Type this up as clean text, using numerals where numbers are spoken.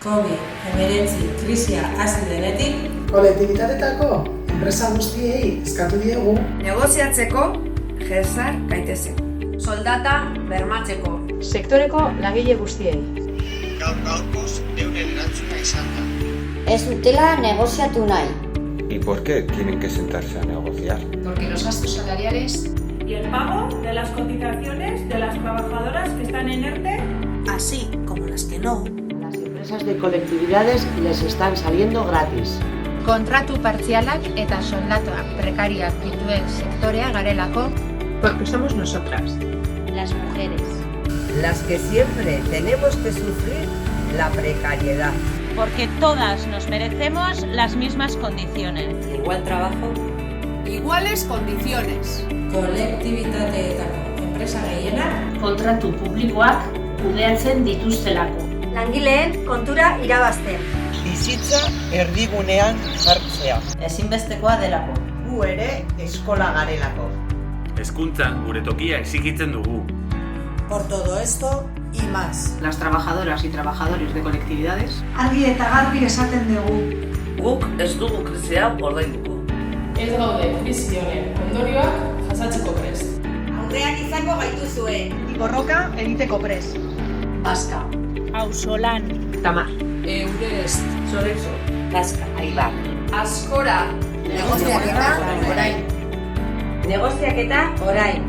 COVID-19 krisia hasi denetik, kolektibitateetako enpresa guztiei eskatu diegu negoziatzeko jesar gaitezen. Soldata bermatzeko. Sektoreko langile guztiei. Gaur-gaurkoz euren erantzuna izan da. Ez dutela negoziatu nahi. ¿Y por qué tienen que sentarse a negociar? Porque los gastos salariales y el pago de las cotizaciones de las trabajadoras que están en ERTE, así como las que no, las empresas de colectividades les están saliendo gratis. Kontratu partzialak eta soldata prekarioak dituen sektorea garelako. Porque somos nosotras, las mujeres, las que siempre tenemos que sufrir la precariedad. Porque todas nos merecemos las mismas condiciones. Igual trabajo, iguales condiciones. kolektibitateetako enpresa gehienak kontratu publikoak kudeatzen dituztelako. Langileen kontura irabazten. Bizitza erdigunean jartzea. ezinbestekoa delako. Gu ere eskola garelako. Hezkuntzan gure tokia exigitzen dugu. Por todo esto y más. Las trabajadoras y trabajadores de colectividades. argi eta garbi esaten dugu. Guk ez dugu krisia ordainduko. ez gaude krisi honen ondorioak jasatzeko prest. Aurrean izango gaituzue. Borroka egiteko prest. Aska, Auzolan. Tamar. Eurest, Zorexo, Gaska, Aibar. Askora. Negoziaketa orain. Negoziaketa orain.